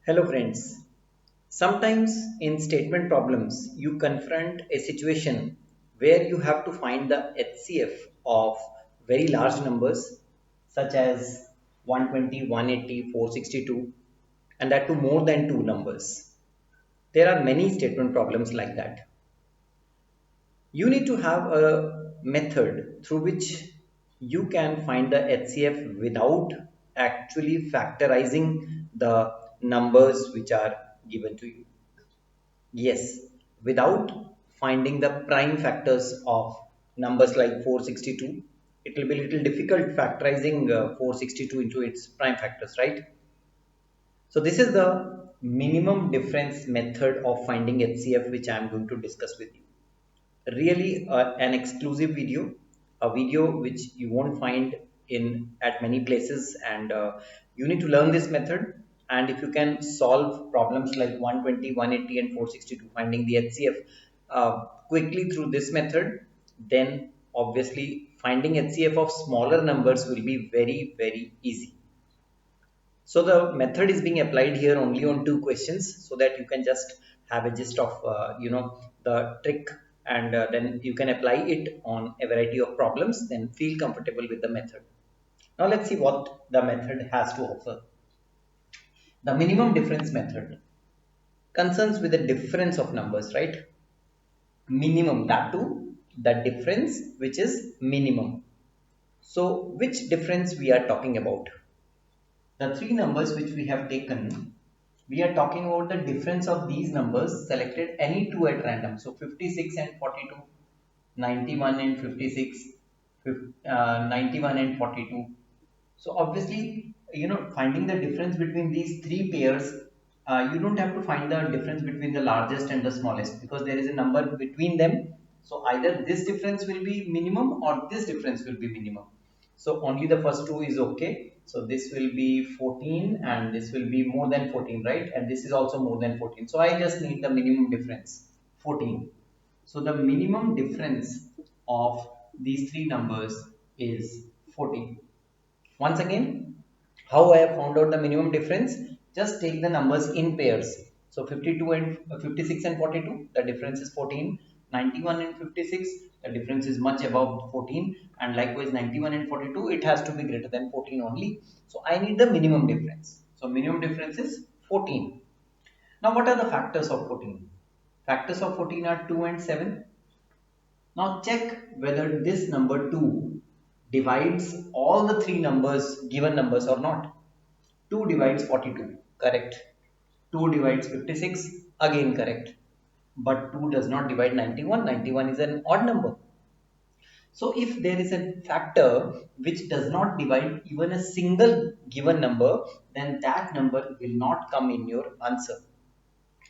Hello friends. Sometimes in statement problems, you confront a situation where you have to find the HCF of very large numbers such as 120, 180, 462, and that to more than two numbers. There are many statement problems like that. You need to have a method through which you can find the HCF without actually factorizing the numbers which are given to you. Yes, without finding the prime factors of numbers like 462, it will be a little difficult factorizing 462 into its prime factors, right? So this is the minimum difference method of finding HCF which I am going to discuss with you. Really an exclusive video, a video which you won't find in at many places, and you need to learn this method. And if you can solve problems like 120, 180 and 462 finding the HCF quickly through this method, then obviously finding HCF of smaller numbers will be very easy. So the method is being applied here only on two questions so that you can just have a gist of the trick, and then you can apply it on a variety of problems, then feel comfortable with the method. Now let's see what the method has to offer. The minimum difference method concerns with the difference of numbers, right? Minimum, that too the difference which is minimum. So which difference we are talking about? The three numbers which we have taken, we are talking about the difference of these numbers selected any two at random. So 56 and 42, 91 and 56, 91 and 42. So obviously, finding the difference between these three pairs, you don't have to find the difference between the largest and the smallest because there is a number between them. So either this difference will be minimum or this difference will be minimum. So only the first two is okay. So this will be 14 and this will be more than 14, right? And this is also more than 14. So I just need the minimum difference, 14. So the minimum difference of these three numbers is 14. Once again, how I have found out the minimum difference? Just take the numbers in pairs. So 52 and 56 and 42, the difference is 14. 91 and 56, the difference is much above 14. And likewise 91 and 42, it has to be greater than 14 only. So I need the minimum difference. So minimum difference is 14. Now what are the factors of 14? Factors of 14 are 2 and 7. Now check whether this number 2 divides all the three numbers, given numbers, or not. 2 divides 42, correct. 2 divides 56, again correct. But 2 does not divide 91. 91 is an odd number. So if there is a factor which does not divide even a single given number, then that number will not come in your answer.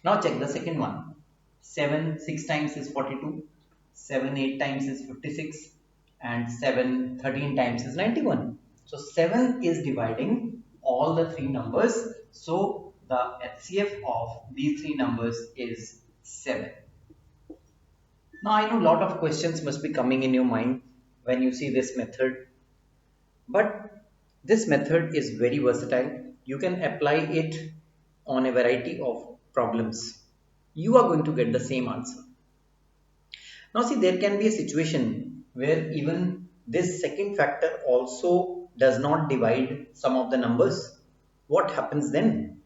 Now check the second one. 7 6 times is 42, 7 8 times is 56, and 7 13 times is 91. So 7 is dividing all the three numbers. So the HCF of these three numbers is 7. Now I know a lot of questions must be coming in your mind when you see this method, but this method is very versatile. You can apply it on a variety of problems. You are going to get the same answer. Now see, there can be a situation where even this second factor also does not divide some of the numbers. What happens then?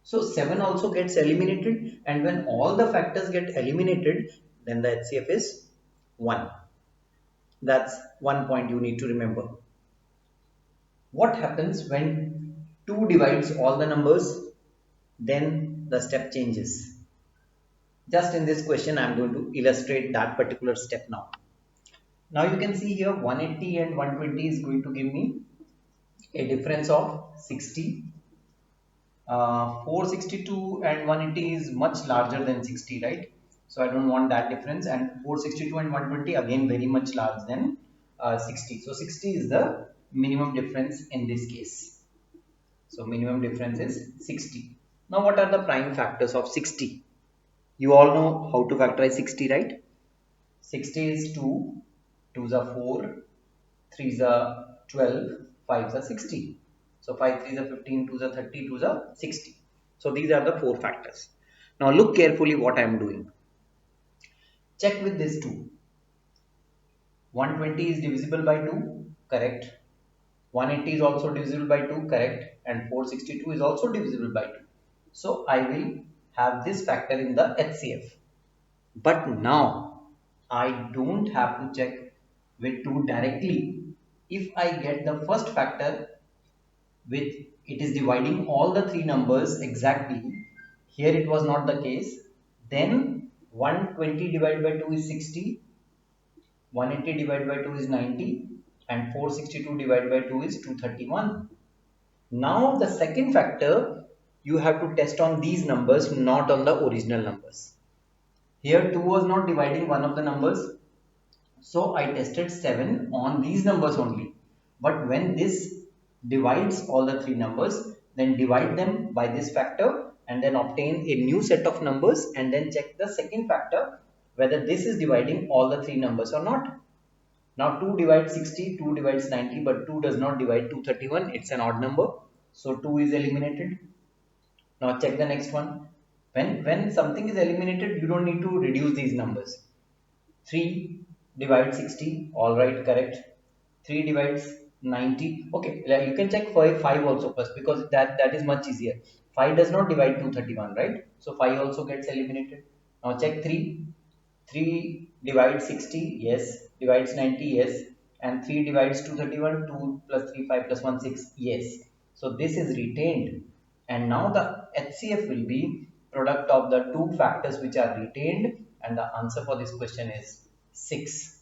So 7 also gets eliminated, and when all the factors get eliminated, then the HCF is 1. That's one point you need to remember. What happens when 2 divides all the numbers? Then the step changes. Just in this question, I am going to illustrate that particular step now. Now you can see here 180 and 120 is going to give me a difference of 60. 462 and 180 is much larger than 60, right? So I don't want that difference, and 462 and 120 again very much larger than 60. So 60 is the minimum difference in this case. So minimum difference is 60. Now what are the prime factors of 60? You all know how to factorize 60, right? 60 is 2, 2 is 4, 3 is 12, 5 is 60. So 5 3 is 15, 2 is 30, 2 is 60. So these are the four factors. Now look carefully what I am doing. Check with this two. 120 is divisible by 2, correct. 180 is also divisible by 2, correct. And 462 is also divisible by 2. So I will have this factor in the HCF. But now I don't have to check with 2 directly. If I get the first factor which it is dividing all the three numbers exactly, here it was not the case, then 120 divided by 2 is 60, 180 divided by 2 is 90, and 462 divided by 2 is 231. Now the second factor, you have to test on these numbers, not on the original numbers. Here 2 was not dividing one of the numbers, so I tested 7 on these numbers only. But when this divides all the three numbers, then divide them by this factor and then obtain a new set of numbers and then check the second factor whether this is dividing all the three numbers or not. Now 2 divides 60, 2 divides 90, but 2 does not divide 231. It's an odd number. So 2 is eliminated. Now check the next one. When something is eliminated, you don't need to reduce these numbers. 3 divides 60, alright, correct. 3 divides 90. Okay, you can check 5 also first because that is much easier. 5 does not divide 231, right? So 5 also gets eliminated. Now check 3. 3 divides 60, yes. Divides 90, yes. And 3 divides 231, 2 plus 3, 5 plus 1, 6, yes. So this is retained. And now the HCF will be product of the two factors which are retained, and the answer for this question is 6.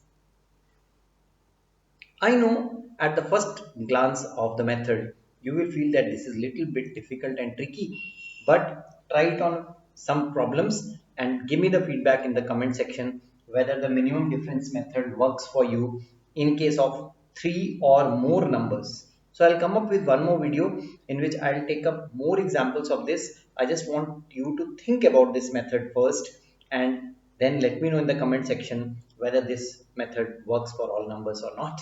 I know at the first glance of the method, you will feel that this is little bit difficult and tricky, but try it on some problems and give me the feedback in the comment section whether the minimum difference method works for you in case of 3 or more numbers. So I'll come up with one more video in which I'll take up more examples of this. I just want you to think about this method first and then let me know in the comment section whether this method works for all numbers or not.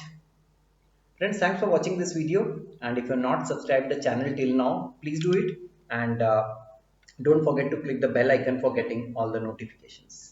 Friends, thanks for watching this video, and if you're not subscribed the channel till now, please do it, and don't forget to click the bell icon for getting all the notifications.